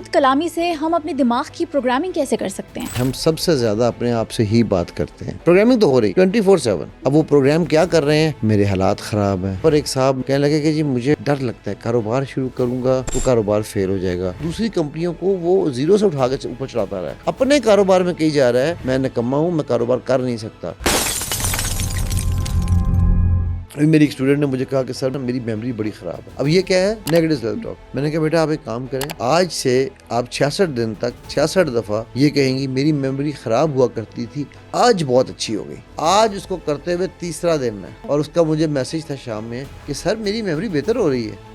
खुद कलामी से हम अपने दिमाग की प्रोग्रामिंग कैसे कर सकते हैं? हम सबसे ज्यादा अपने आप से ही बात करते हैं। प्रोग्रामिंग तो हो रही 24/7। अब वो प्रोग्राम क्या कर रहे हैं, मेरे हालात खराब हैं। पर एक साहब कहने लगे कि जी मुझे डर लगता है, कारोबार शुरू करूंगा तो कारोबार फेल हो जाएगा। दूसरी कंपनियों को वो जीरो से उठा के ऊपर चढ़ाता रहा है, अपने कारोबार में कही जा रहा है मैं निकम्मा हूँ, मैं कारोबार कर नहीं सकता। अभी मेरी एक स्टूडेंट ने मुझे कहा कि सर मेरी मेमोरी बड़ी ख़राब है। अब ये क्या है, नेगेटिव सेल्फ टॉक। मैंने कहा बेटा आप एक काम करें, आज से आप 66 दिन तक 66 दफ़ा ये कहेंगी मेरी मेमोरी ख़राब हुआ करती थी, आज बहुत अच्छी हो गई। आज उसको करते हुए तीसरा दिन है और उसका मुझे मैसेज था शाम में कि सर मेरी मेमोरी बेहतर हो रही है।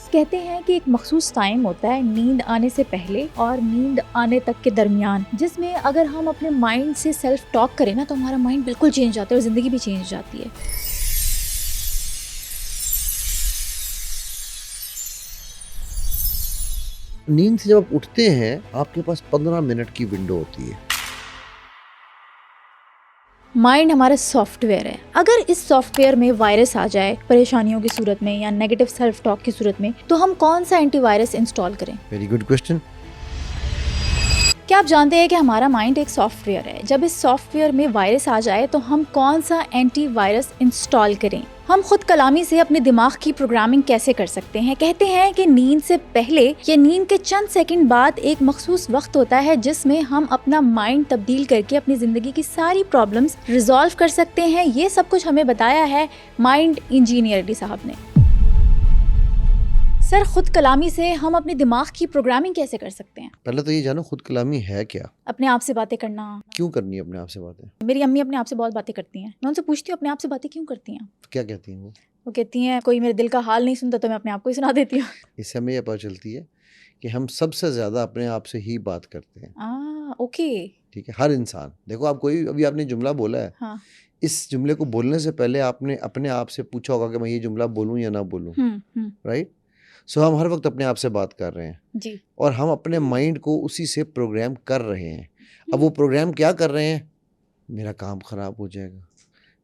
कहते हैं कि एक मखसूस टाइम होता है नींद आने से पहले और नींद आने तक के दरमियान, जिसमें अगर हम अपने माइंड से सेल्फ टॉक करें ना तो हमारा माइंड बिल्कुल चेंज जाता है और ज़िंदगी भी चेंज जाती है। नींद से जब आप उठते हैं आपके पास 15 मिनट की विंडो होती है। माइंड हमारा सॉफ्टवेयर है। अगर इस सॉफ्टवेयर में वायरस आ जाए परेशानियों की सूरत में या नेगेटिव सेल्फ टॉक की सूरत में, तो हम कौन सा एंटीवायरस इंस्टॉल करें? Very good question. क्या आप जानते हैं कि हमारा माइंड एक सॉफ्टवेयर है? जब इस सॉफ्टवेयर में वायरस आ जाए तो हम कौन सा एंटीवायरस इंस्टॉल करें? हम खुद कलामी से अपने दिमाग की प्रोग्रामिंग कैसे कर सकते हैं? कहते हैं कि नींद से पहले या नींद के चंद सेकंड बाद एक मखसूस वक्त होता है जिसमें हम अपना माइंड तब्दील करके अपनी जिंदगी की सारी प्रॉब्लम्स रिजॉल्व कर सकते हैं। ये सब कुछ हमें बताया है माइंड इंजीनियर डी साहब ने। सर, खुद कलामी से हम अपने दिमाग की प्रोग्रामिंग कैसे कर सकते हैं? पहले तो ये जानो खुद कलामी है क्या। अपने आप से बातें करना। क्यों करनी है अपने आप से बातें? मेरी अम्मी अपने आप से बहुत बातें करती हैं। मैं उनसे पूछती हूँ अपने आप से बातें क्यों करती हैं? क्या कहती हैं वो कहती हैं कोई मेरे दिल का हाल नहीं सुनता तो मैं अपने आप को ही सुना देती हूँ। इससे हमें यह पता चलती है कि हम सबसे ज़्यादा अपने आप से ही बात करते हैं। ओके। ठीक है, हर इंसान। देखो आप कोई, अभी आपने जुमला बोला है, हाँ। इस जुमले को बोलने से पहले आपने अपने आप से पूछा होगा कि मैं ये जुमला बोलूँ या ना बोलूँ। राइट। सो हम हर वक्त अपने आप से बात कर रहे हैं जी। और हम अपने माइंड को उसी से प्रोग्राम कर रहे हैं। अब वो प्रोग्राम क्या कर रहे हैं, मेरा काम ख़राब हो जाएगा,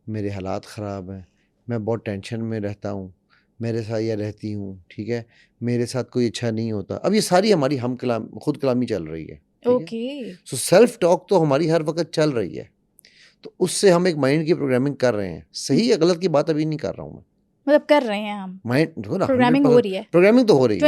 मेरे हालात ख़राब हैं, मैं बहुत टेंशन में रहता हूँ, मेरे साथ या रहती हूँ, ठीक है, मेरे साथ कोई अच्छा नहीं होता। अब ये सारी हमारी खुद कलामी चल रही है। ओके। सो सेल्फ टॉक तो हमारी हर वक्त चल रही है, तो उससे हम एक माइंड की प्रोग्रामिंग कर रहे हैं। सही या गलत की बात अभी नहीं कर रहा हूँ मैं, मतलब कर रहे हैं हम। माइंड देखो ना, प्रोग्रामिंग हो रही है। प्रोग्रामिंग तो हो रही है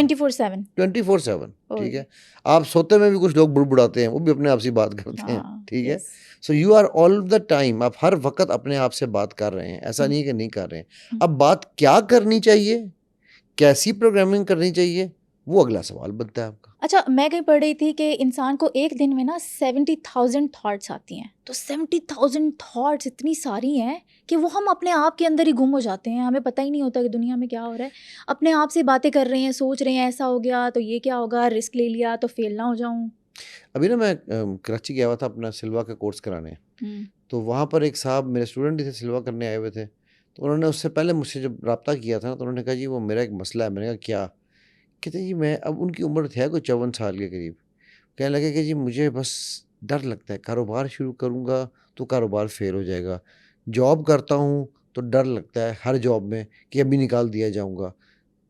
24/7। ठीक है। आप सोते में भी कुछ लोग बुड़बुड़ाते हैं, वो भी अपने आप से बात करते हैं। ठीक है। So you are all the time, आप हर वक्त अपने आप से बात कर रहे हैं, ऐसा नहीं है कि नहीं कर रहे हैं। अब बात क्या करनी चाहिए, कैसी प्रोग्रामिंग करनी चाहिए, वो अगला सवाल बनता है आपका। अच्छा, मैं कहीं पढ़ रही थी कि इंसान को एक दिन में ना 70,000 थॉट्स आती हैं। तो 70,000 थॉट्स इतनी सारी हैं कि वो हम अपने आप के अंदर ही गुम हो जाते हैं। हमें पता ही नहीं होता कि दुनिया में क्या हो रहा है। अपने आप से बातें कर रहे हैं, सोच रहे हैं ऐसा हो गया तो ये क्या होगा, रिस्क ले लिया तो फेल ना हो जाऊं। अभी ना मैं कराची गया हुआ था अपना सिल्वा का कोर्स कराने। तो वहाँ पर एक साहब मेरे स्टूडेंट ही थे, सिल्वा करने आए हुए थे। तो उन्होंने उससे पहले मुझसे जब रब्ता किया था तो उन्होंने कहा जी वो मेरा एक मसला है। मैंने कहा क्या? कहते जी मैं, अब उनकी उम्र है कोई 54 साल के करीब। कहने लगे कि जी मुझे बस डर लगता है, कारोबार शुरू करूँगा तो कारोबार फेल हो जाएगा, जॉब करता हूँ तो डर लगता है हर जॉब में कि अभी निकाल दिया जाऊँगा।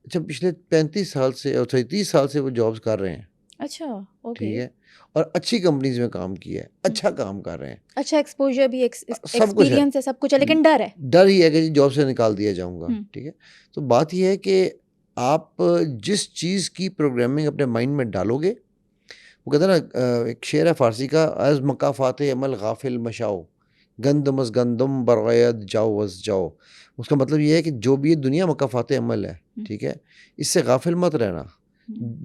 अच्छा, पिछले 35 साल से और 30 साल से वो जॉब्स कर रहे हैं। अच्छा, ओके। ठीक है, और अच्छी कंपनीज में काम किया है, अच्छा काम कर रहे हैं, अच्छा एक्सपोजर भी, सब कुछ है, एक्सपीरियंस है, सब कुछ है, लेकिन डर है। डर ही है कि जी जॉब से निकाल दिया जाऊँगा। ठीक है। तो बात यह है कि आप जिस चीज़ की प्रोग्रामिंग अपने माइंड में डालोगे, वो कहते हैं ना, एक शेर है फारसी का, अज़ मकाफ़ात अमल गाफिल मशाओ गंदमस गंदम बरगयद जाओ वस जाओ। उसका मतलब ये है कि जो भी ये दुनिया मकाफ़ात अमल है, ठीक है, इससे गाफिल मत रहना।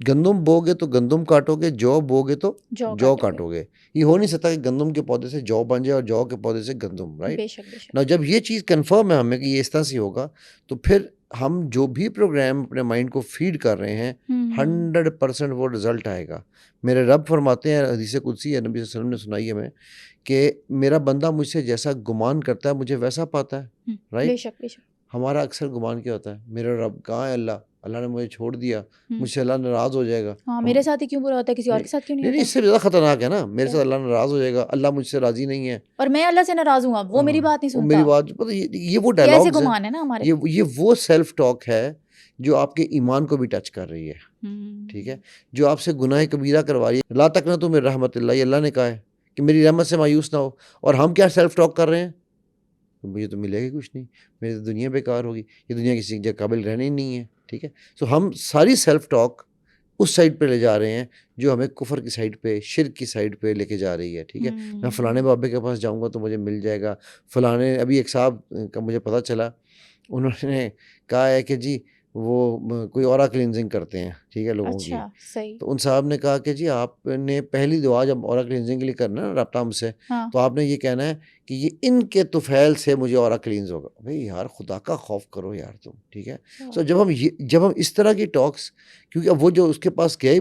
गंदम बोगे तो गंदम काटोगे, जौ बोगे तो जौ काटोगे। ये हो नहीं सकता कि गंदम के पौधे से जौ बन जाए और जौ के पौधे से गंदम। राइट ना, जब ये चीज़ कंफर्म है हमें कि ये इस तरह से होगा, तो फिर हम जो भी प्रोग्राम अपने माइंड को फीड कर रहे हैं 100% वो रिजल्ट आएगा। मेरे रब फरमाते हैं, हदीस कुदसी है, नबी सल्लल्लाहु अलैहि वसल्लम ने सुनाई है हमें, कि मेरा बंदा मुझसे जैसा गुमान करता है मुझे वैसा पाता है। राइट। बेशक। हमारा अक्सर गुमान क्या होता है, मेरा रब कहाँ है, अल्लाह ने मुझे छोड़ दिया, मुझसे अल्लाह नाराज़ हो जाएगा। हाँ, मेरे साथ ही क्यों बुरा होता है, किसी और के साथ क्यों नहीं होता? इससे ज़्यादा खतरनाक है ना, मेरे साथ अल्लाह नाराज़ हो जाएगा, अल्लाह मुझसे राज़ी नहीं है और मैं अल्लाह से नाराज़ हूँ, वो मेरी बात नहीं सुनता। मेरी बात, पता ये वो डायलॉग्स गुमान है ना हमारे। ये वो सेल्फ टॉक है जो आपके ईमान को भी टच कर रही है, ठीक है, जो आपसे गुनाह कबीरा करवा रही है। ला तकनतु मिन रहमतिल्लाह, अल्लाह ने कहा है कि मेरी रहमत से मायूस ना हो। और हम क्या सेल्फ टॉक कर रहे हैं, तो मुझे तो मिलेगा ही कुछ नहीं, मेरी तो दुनिया बेकार होगी, ये दुनिया किसी के काबिल रहने ही नहीं है, ठीक है। सो हम सारी सेल्फ टॉक उस साइड पे ले जा रहे हैं जो हमें कुफर की साइड पे, शिर्क की साइड पे लेके जा रही है, ठीक है। मैं फ़लाने बाबे के पास जाऊंगा तो मुझे मिल जाएगा, फ़लाने, अभी एक साहब का मुझे पता चला, उन्होंने कहा है कि जी वो कोई ऑरा क्लिनजिंग करते हैं, ठीक है, लोगों की। अच्छा, सही। तो उन साहब ने कहा कि जी आपने पहली दुआ जब ऑरा क्लिनजिंग के लिए करना है ना रब्ता हमसे, हाँ। तो आपने ये कहना है कि ये इनके तुफैल से मुझे ऑरा क्लींस होगा। भाई यार, खुदा का खौफ करो यार तुम, ठीक है। सो जब हम इस तरह की टॉक्स, क्योंकि अब वो जो उसके पास गई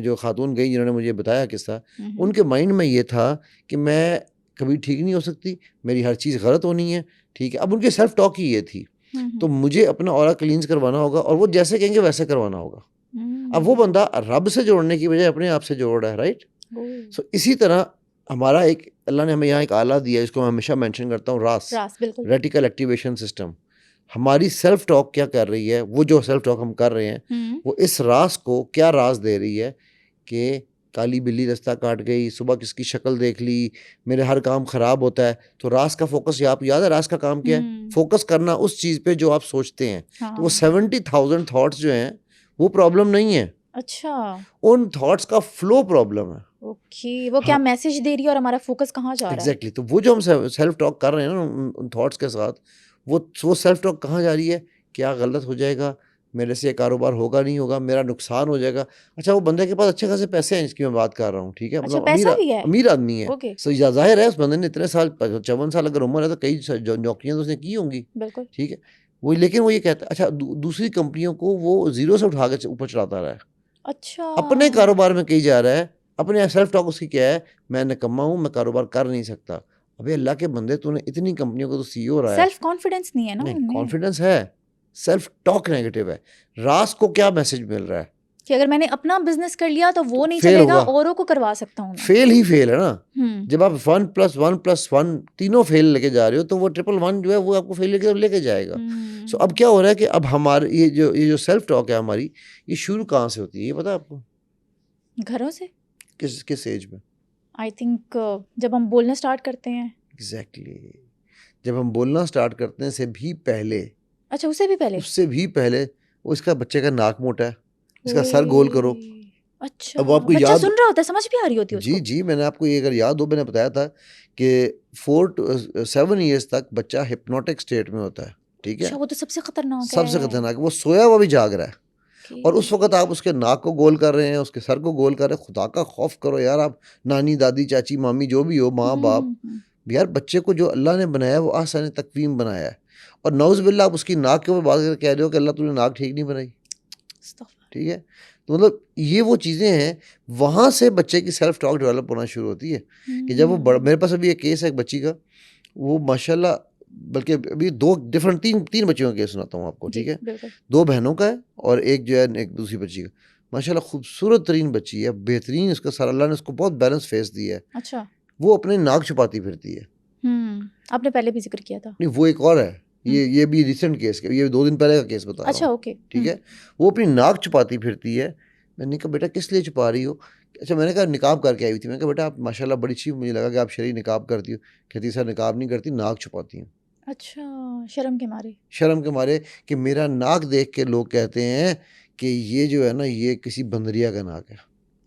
जो खातून गई जिन्होंने मुझे बताया किस्सा, उनके माइंड में ये था कि मैं कभी ठीक नहीं हो सकती, मेरी हर चीज़ गलत होनी है, ठीक है। अब उनकी सेल्फ टॉक ही ये थी, तो मुझे अपना ऑरा क्लींस करवाना होगा और वो जैसे कहेंगे वैसे करवाना होगा। अब वो बंदा रब से जोड़ने की बजाय अपने आप से जोड़ रहा है, राइट। सो इसी तरह हमारा एक, अल्लाह ने हमें यहाँ एक आला दिया है, इसको मैं हमेशा मेंशन करता हूँ, रास, बिल्कुल। Reticle activation system. हमारी सेल्फ टॉक क्या कर रही है, वो जो सेल्फ टॉक हम कर रहे हैं वो इस रास को क्या रास दे रही है कि काली बिल्ली रास्ता काट गई, सुबह किसकी शक्ल देख ली, मेरे हर काम ख़राब होता है। तो रास का फोकस, ये आप याद है रास का काम क्या है, फोकस करना उस चीज़ पे जो आप सोचते हैं। तो वो 70,000 थॉट्स जो हैं वो प्रॉब्लम नहीं है, अच्छा, उन थॉट्स का फ्लो प्रॉब्लम है। ओके, वो क्या मैसेज दे रही है और हमारा फोकस कहाँ जा रहा है। एग्जैक्टली। तो वो जो हम सेल्फ टॉक कर रहे हैं ना उन थॉट्स के साथ, वो सेल्फ टॉक कहाँ जा रही है, क्या गलत हो जाएगा, मेरे से ये कारोबार होगा नहीं होगा, मेरा नुकसान हो जाएगा। अच्छा, वो बंदे के पास अच्छे खासे पैसे हैं, इसकी मैं बात कर रहा हूँ, ठीक है, अच्छा, मतलब पैसा भी है। अमीर आदमी है। ओके। सो जाहिर है उस बंदे ने इतने साल, 54 साल अगर उम्र है तो कई नौकरियां तो उसने की होंगी, बिल्कुल। ठीक है। वो, लेकिन वो ये कहता है, अच्छा दूसरी कंपनियों को वो जीरो से उठा के ऊपर चलाता रहा है, अच्छा, अपने कारोबार में कहीं जा रहा है। अपने सेल्फ टॉक उसकी क्या है, मैं निकम्मा हूँ, मैं कारोबार कर नहीं सकता। अबे अल्लाह के बंदे, तूने इतनी कंपनियों को तो सीईओ रहा है। सेल्फ कॉन्फिडेंस नहीं है ना नहीं, उनमें। कॉन्फिडेंस है, सेल्फ टॉक नेगेटिव है। रास को क्या मैसेज मिल रहा है कि अगर मैंने अपना बिजनेस कर लिया तो वो नहीं फेल चलेगा, होगा। औरों को करवा सकता हूँ मैं। फेल ही फेल है ना। जब आप 1+1+1 तीनों फेल लेके जा रहे हो, तो वो 111 जो है वो आपको फेल लेके जाएगा। सो अब क्या हो रहा है कि अब हमारे ये जो सेल्फ टॉक है हमारी, ये शुरू कहाँ से होती है, ये पता है आपको? घरों से। किस एज में? आई थिंक जब हम बोलना स्टार्ट करते हैं। एग्जैक्टली, जब हम बोलना स्टार्ट करते हैं से भी पहले। अच्छा, उससे भी पहले। उससे भी पहले, वो इसका बच्चे का नाक मोटा है, इसका सर गोल करो। अच्छा, अब वो आपको बच्चा याद, सुन रहा होता है, समझ भी आ रही होती है जी उसको। जी, मैंने आपको ये अगर याद हो, मैंने बताया था कि 4 to 7 ईयर्स तक बच्चा हिप्नोटिक स्टेट में होता है, ठीक है। अच्छा, वो तो सबसे खतरनाक है। सबसे खतरनाक, वो सोया हुआ भी जाग रहा है, और उस वक्त आप उसके नाक को गोल कर रहे हैं, उसके सर को गोल कर रहे हैं। खुदा का खौफ करो यार, आप नानी दादी चाची मामी जो भी हो, माँ बाप, यार बच्चे को जो अल्लाह ने बनाया वो आसान तकवीम बनाया है, और नौज़ बिल्ला आप उसकी नाक के ऊपर बात करके कह रहे हो कि अल्लाह तूने नाक ठीक नहीं बनाई, ठीक है। तो मतलब ये वो चीज़ें हैं, वहाँ से बच्चे की सेल्फ टॉक डेवलप होना शुरू होती है कि जब वो मेरे पास अभी एक केस है एक बच्ची का, वो माशाल्लाह, बल्कि अभी तीन बच्चियों का केस सुनाता हूँ आपको, ठीक है। 2 बहनों का है और एक जो है एक दूसरी बच्ची का। माशाल्लाह खूबसूरत तरीन बच्ची है, बेहतरीन, उसका सारा अल्लाह ने उसको बहुत बैलेंस फेस दिया है। अच्छा, वो अपने नाक छुपाती फिरती है। आपने पहले भी जिक्र किया था। नहीं, वो एक और है, ये भी रिसेंट केस, ये 2 दिन पहले का केस बता रहा हूँ। अच्छा, ओके, ठीक है। वो अपनी नाक छुपाती फिरती है। मैंने कहा बेटा किस लिए छुपा रही हो? अच्छा, मैंने कहा निकाब करके आई हुई थी। मैंने कहा बेटा आप माशाल्लाह बड़ी अच्छी, मुझे लगा कि आप शरीर निकाब करती हो। कहती सर निकाब नहीं करती, नाक छुपाती हूँ। अच्छा, शर्म के मारे। शर्म के मारे कि मेरा नाक देख के लोग कहते हैं कि ये जो है ना, ये किसी बंदरिया का नाक है।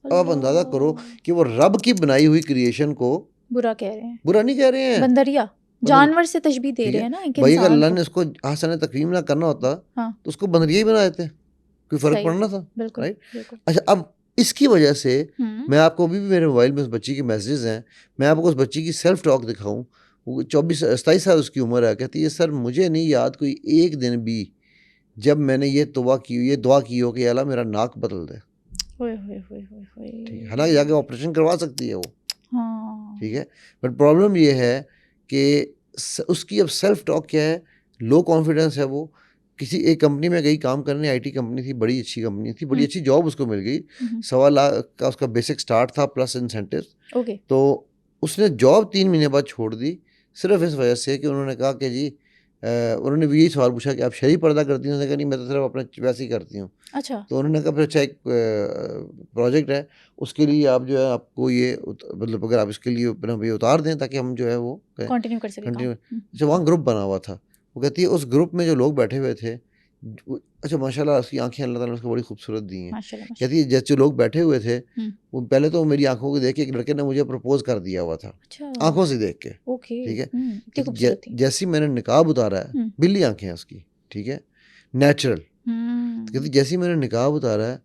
अब आप अंदाज़ा करो कि वो रब की बनाई हुई क्रिएशन को बुरा कह रहे हैं। बुरा नहीं कह रहे हैं, बंदरिया जानवर से तशबीह दे रहे हैं ना एक भाई। अगर इंसान अल्लाह को। ने उसको आसान तकवीम ना करना होता, हाँ, तो उसको बंदरिया ही बना देते, कोई फर्क सही, पड़ना था, बिल्कुल, राइट। बिल्कुल। अच्छा, अब इसकी वजह से मैं आपको अभी भी मेरे मोबाइल में उस बच्ची के मैसेजेस हैं, मैं आपको उस बच्ची की सेल्फ टॉक दिखाऊं। वो 27 साल उसकी उम्र है। कहती है सर मुझे नहीं याद कोई एक दिन भी जब मैंने ये दुआ की हो कि अल्लाह मेरा नाक बदल दे। ठीक है, हालांकि जाके ऑपरेशन करवा सकती है वो, हाँ, ठीक है। बट प्रॉब्लम ये है कि उसकी अब सेल्फ टॉक क्या है, लो कॉन्फिडेंस है। वो किसी एक कंपनी में गई काम करने, आईटी कंपनी थी, बड़ी अच्छी कंपनी थी, बड़ी अच्छी जॉब उसको मिल गई, 1.25 लाख का उसका बेसिक स्टार्ट था प्लस इंसेंटिव। ओके। तो उसने जॉब 3 महीने बाद छोड़ दी, सिर्फ इस वजह से कि उन्होंने कहा कि जी उन्होंने भी यही सवाल पूछा कि आप शरई पर्दा करती हैं? उसने कहा नहीं, मैं तो सिर्फ अपना वैसे ही करती हूँ। अच्छा। तो उन्होंने कहा फिर अच्छा एक प्रोजेक्ट है, उसके लिए आप जो है आपको ये मतलब अगर आप इसके लिए अपना ये उतार दें ताकि हम जो है वो कंटिन्यू कर सके काम। कंटिन्यू। अच्छा, वहाँ ग्रुप बना हुआ था। वो कहती है उस ग्रुप में जो लोग बैठे हुए थे, अच्छा माशाल्लाह उसकी आंखें अल्लाह ताला ने उसको बड़ी खूबसूरत दी हैं। माशाल्लाह कहती है जैसे जो लोग बैठे हुए थे, हम्म, वो पहले तो मेरी आंखों को देख के एक लड़के ने मुझे प्रपोज कर दिया हुआ था, अच्छा। आंखों से देख के, ओके। ठीक है। इतनी कहती खूबसूरत थी। जैसे ही मैंने निकाब उतारा है, हम्म, बिल्ली आंखें हैं उसकी, ठीक है, नेचुरल। तो कहती जैसे ही मैंने निकाब उतारा है,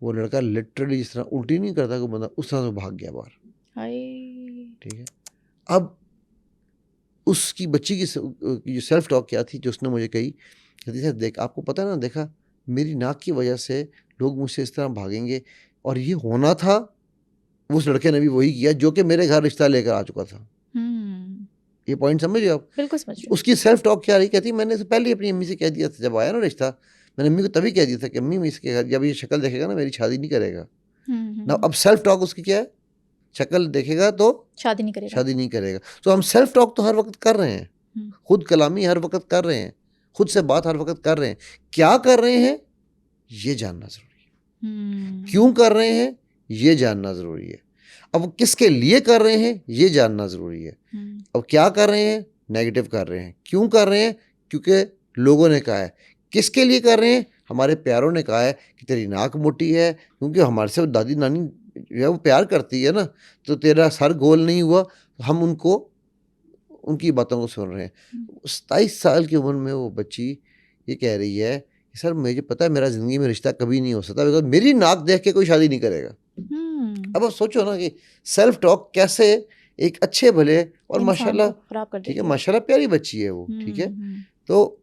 वो लड़का लिटरली जिस तरह उल्टी नहीं करता कोई बंदा, उस तरह से भाग गया बाहर, हाय। ठीक है। अब उसकी बच्ची की जो सेल्फ टॉक क्या थी जो उसने मुझे कही, कहती थी देख आपको पता है ना, देखा मेरी नाक की वजह से लोग मुझसे इस तरह भागेंगे, और ये होना था, उस लड़के ने भी वही किया जो कि मेरे घर रिश्ता लेकर आ चुका था। ये पॉइंट समझ रहे हो आप? बिल्कुल समझ रही हूँ। उसकी सेल्फ टॉक क्या रही, कहती मैंने इससे पहले ही अपनी अम्मी से कह दिया था, जब आया ना रिश्ता, मैंने अम्मी को तभी कह दिया था कि अम्मी मैं इसके घर जब ये शक्ल देखेगा ना मेरी शादी नहीं करेगा ना। अब सेल्फ टॉक उसकी क्या है, शक्ल देखेगा तो शादी नहीं करेगा। शादी नहीं करेगा। तो हम सेल्फ टॉक तो हर वक्त कर रहे हैं, खुद कलामी हर वक्त कर रहे हैं, खुद से बात हर वक्त कर रहे हैं। क्या कर रहे हैं ये जानना जरूरी है, क्यों कर रहे हैं ये जानना जरूरी है, अब किसके लिए कर रहे हैं ये जानना जरूरी है। अब क्या कर रहे हैं, नेगेटिव कर रहे हैं, क्यों कर रहे हैं, क्योंकि लोगों ने कहा है। किसके लिए कर रहे हैं, हमारे प्यारों ने कहा है कि तेरी नाक मोटी है, क्योंकि हमारे से दादी नानी जो है वो प्यार करती है ना, तो तेरा सर गोल नहीं हुआ, हम उनको उनकी बातों को सुन रहे हैं। 27 साल की उम्र में वो बच्ची ये कह रही है कि सर मुझे पता है मेरा ज़िंदगी में रिश्ता कभी नहीं हो सकता, बिकॉज मेरी नाक देख के कोई शादी नहीं करेगा। अब आप सोचो ना कि सेल्फ टॉक कैसे एक अच्छे भले और माशाल्लाह, ठीक है, माशाल्लाह प्यारी बच्ची है वो, ठीक है, तो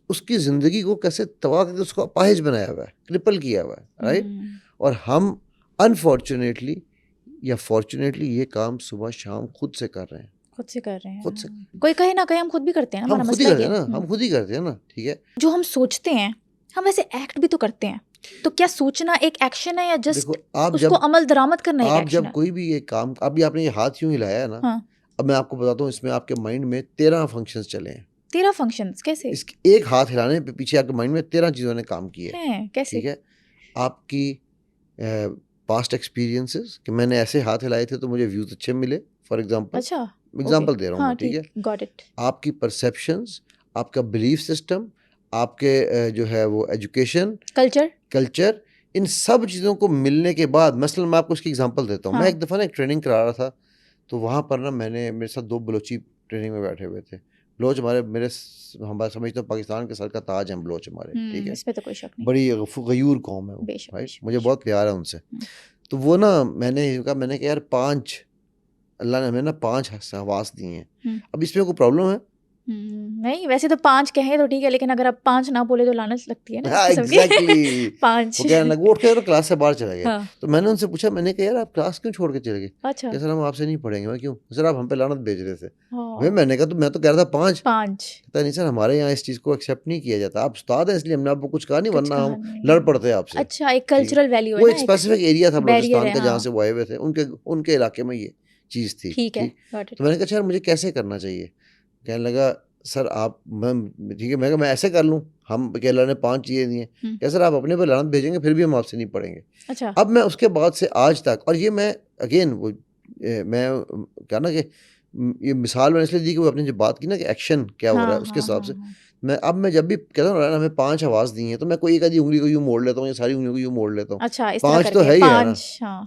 उसकी ज़िंदगी को कैसे तबाह करके उसको अपाहिज बनाया हुआ है, क्रिपल किया हुआ है, राइट। और हम अनफॉर्चुनेटली या फॉर्चुनेटली ये काम सुबह शाम खुद से कर रहे हैं, खुद से कर रहे हैं। खुद से कोई कहे ना कहे हम खुद भी करते हैं ना, हम खुद ही करते हैं ना, हम खुद ही करते हैं ना, ठीक है। जो हम सोचते हैं हम वैसे एक्ट भी तो करते हैं, तो क्या सोचना एक एक्शन है या जस्ट आप उसको अमल दरामद करना एक आप एक्शन जब है? कोई भी ये काम, अभी आपने ये हाथ यूं हिलाया है ना, हाँ। अब मैं आपको बताता हूँ इसमें आपके माइंड में 13 फंक्शंस चले हैं। 13 फंक्शंस कैसे? इस एक हाथ हिलाने पे पीछे आपके माइंड में 13 चीज़ों ने काम किए हैं कैसे? ठीक है। आपकी पास्ट एक्सपीरियंसेस कि मैंने ऐसे हाथ हिलाए थे तो मुझे व्यूज अच्छे मिले, फॉर एग्जांपल। अच्छा, एग्जांपल दे रहा हूँ हाँ, मैं, ठीक है। Got it. आपकी परसेप्शंस, आपका बिलीफ सिस्टम, आपके जो है वो एजुकेशन, कल्चर, इन सब चीज़ों को मिलने के बाद, मसलन मैं आपको इसकी एग्जांपल देता हूँ। मैं एक दफ़ा ना एक ट्रेनिंग करा रहा था, तो वहाँ पर ना मेरे साथ 2 बलोची ट्रेनिंग में बैठे हुए थे। बलोच हमारे समझते हो पाकिस्तान के सर का ताज हैं बलोच हमारे, ठीक है, इसमें तो कोई शक नहीं। बड़ी गयूर कौम है वो, राइट, मुझे बहुत प्यार है उनसे। तो वो ना मैंने कहा यार 5 अल्लाह ने हमें ना 5 हवास दिए हैं, अब इसमें कोई प्रॉब्लम है? नहीं, वैसे तो 5 कहें तो ठीक है, लेकिन अगर आप 5 ना बोले तो लानत लगती है ना। हाँ, एग्जैक्टली 5 वो कहने लगे उठ के तो क्लास से बाहर चले गए। हाँ। तो मैंने उनसे पूछा, मैंने कहा यार आप क्लास क्यों छोड़ के चले गए? अच्छा। सर हम आपसे नहीं पढ़ेंगे। मैं क्यों? सर आप हम पे लानत भेज रहे थे। मैंने कहा तो मैं तो कह रहा था 5। कहता नहीं सर हमारे यहाँ इस चीज़ को एक्सेप्ट नहीं किया जाता, आप उस्ताद हैं इसलिए हमने आपको कुछ कहा नहीं, वरना हम लड़ पड़ते आपसे। अच्छा, एक कल्चरल वैल्यू है वो ना, एक स्पेसिफिक एरिया था बलूचिस्तान का जहाँ से वो आए हुए थे, उनके इलाके में ये चीज़ थी, ठीक है। तो मैंने कहा सर मुझे कैसे करना चाहिए? कहने लगा सर आप ठीक है। मैं कहा मैं ऐसे कर लूँ, हम अल्लाह ने 5 चीज़ें दी हैं, क्या सर आप अपने पर लानत भेजेंगे फिर भी हम आपसे नहीं पढ़ेंगे। अच्छा। अब मैं उसके बाद से आज तक, और ये मैं अगेन वो मैं क्या ना कि ये मिसाल मैंने इसलिए दी कि वो अपने जो बात की ना कि एक्शन क्या हो रहा है उसके हिसाब से मैं जब भी कहता हूँ ना हमें 5 आवाज़ दी हैं, तो मैं कोई एक आधी उंगली को यूँ मोड़ लेता हूँ या सारी उंगलियों को यूँ मोड़ लेता हूँ। अच्छा, 5 तो है ही है ना,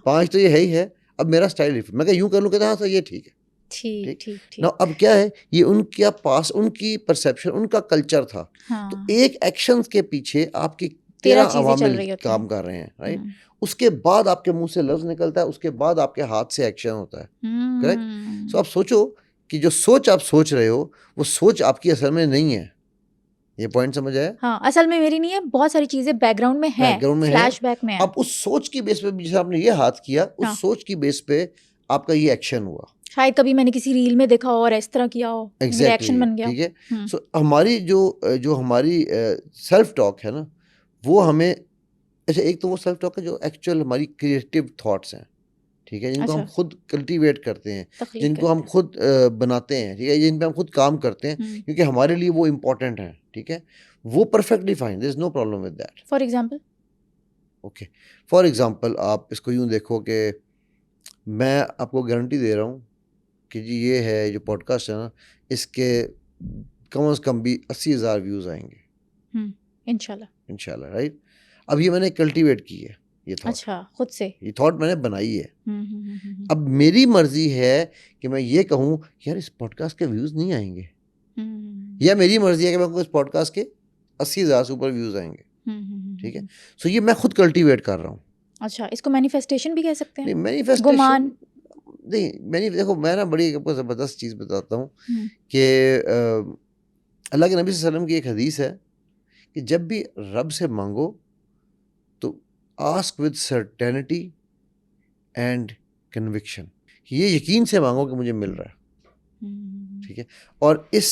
5 तो ये है ही है। अब मेरा स्टाइल मैं क्या यूँ कर लूँ, कहता हाँ सर ये ठीक है, ठीक ना। अब क्या है, ये उनके पास उनकी परसेप्शन, उनका कल्चर था। तो एक एक्शन के पीछे आपकी 13 अवामिल काम कर रहे हैं, राइट। उसके बाद आपके मुंह से लफ्ज निकलता है, उसके बाद आपके हाथ से एक्शन होता है, करेक्ट। सो आप सोचो कि जो सोच आप सोच रहे हो वो सोच आपकी असल में नहीं है। ये पॉइंट समझ आया? हाँ, असल में मेरी नहीं है, बहुत सारी चीजें बैकग्राउंड में है, फ्लैशबैक में है। अब उस सोच की बेस पे जैसे आपने ये हाथ किया, उस सोच की बेस पे आपका ये एक्शन हुआ। शायद कभी मैंने किसी रील में देखा हो और इस तरह किया हो, मेरा एक्शन बन गया। ठीक है। सो हमारी जो हमारी सेल्फ टॉक है ना, वो हमें, अच्छा एक तो वो सेल्फ टॉक है जो एक्चुअल हमारी क्रिएटिव थॉट्स हैं, ठीक है, जिनको हम अच्छा। खुद कल्टीवेट करते हैं, तख्लीक जिनको हम करते खुद बनाते हैं, ठीक है, जिन पे हम खुद काम करते हैं, हैं। क्योंकि हमारे लिए वो इम्पोर्टेंट है, ठीक है, वो perfectly fine, there is no problem with that. For example? Okay, for example आप इसको यूं देखो कि मैं आपको गारंटी दे रहा हूँ कि जी ये है जो पॉडकास्ट है ना, इसके कम से कम भी 80,000 व्यूज़ आएंगे इंशाल्लाह। इंशाल्लाह, राइट। अब ये मैंने कल्टीवेट की है, ये थॉट, अच्छा, खुद से। ये थॉट मैंने बनाई है। हम्म। अब मेरी मर्जी है कि मैं ये कहूँ कि यार इस पॉडकास्ट के व्यूज़ नहीं आएंगे, या मेरी मर्जी है कि मैं इस पॉडकास्ट के 80,000 से ऊपर व्यूज़ आएंगे, ठीक है। सो ये मैं खुद कल्टीवेट कर रहा हूँ। अच्छा, इसको मैनिफेस्टेशन भी कह सकते हैं? नहीं, मैनिफेस्टेशन गुमान? नहीं, मैंने देखो, मैं ना बड़ी आपको ज़बरदस्त चीज़ बताता हूँ कि अल्लाह के नबी सल्लल्लाहु अलैहि वसल्लम की एक हदीस है कि जब भी रब से मांगो तो ask with certainty and conviction, ये यकीन से मांगो कि मुझे मिल रहा है, ठीक है, और इस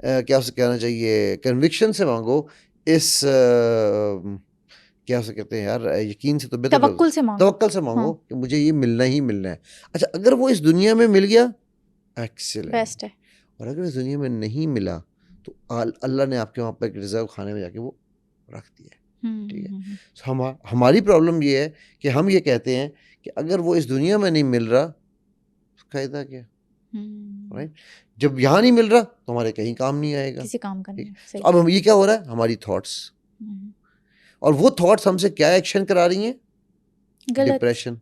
क्या उसे कहना चाहिए, कन्विक्शन से मांगो, इस क्या उसे कहते हैं यार, यकीन से तो बेहतर, तवक्कुल से मांगो। तवक्कल से मांगो कि मुझे ये मिलना ही मिलना है। अच्छा, अगर वो इस दुनिया में मिल गया, एक्सीलेंट, बेस्ट है। और अगर इस दुनिया में नहीं मिला तो अल्लाह ने आपके वहाँ पर एक रिजर्व खाने में जाके वो रख दिया, ठीक है। So, हमारी प्रॉब्लम ये है कि हम ये कहते हैं कि अगर वो इस दुनिया में नहीं मिल रहा तो फायदा क्या, राइट। जब यहाँ नहीं मिल रहा तो हमारे कहीं काम नहीं आएगा, किसी काम का नहीं। तो अब हम ये क्या हो रहा है, हमारी थॉट्स, और वो थॉट्स हमसे क्या एक्शन करा रही हैं, डिप्रेशन,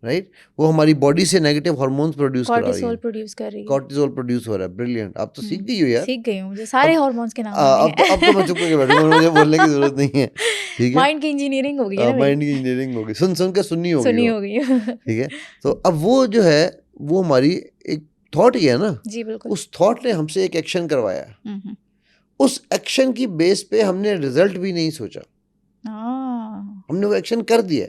राइट। वो हमारी बॉडी से नेगेटिव हार्मोन्स प्रोड्यूस करा रही है, कॉर्टिसोल प्रोड्यूस कर रही है। कॉर्टिसोल प्रोड्यूस हो रहा है। ब्रिलियंट, आप तो सीख गई हो यार। सीख गई हूँ, मुझे सारे हार्मोन्स के नाम अब तो मैं चुप करके बैठूंगा, मुझे बोलने की जरूरत नहीं है, ठीक है। माइंड की इंजीनियरिंग हो गई है ना, माइंड की इंजीनियरिंग हो गई, सुन सुन के सुन्नी हो सुनी गई हो गई। ठीक है। तो अब वो जो है वो हमारी एक थॉट ही है ना, जी बिल्कुल। उस थॉट ने हमसे एक एक्शन करवाया, उस एक्शन की बेस पे हमने रिजल्ट भी नहीं सोचा, हमने वो एक्शन कर दिया।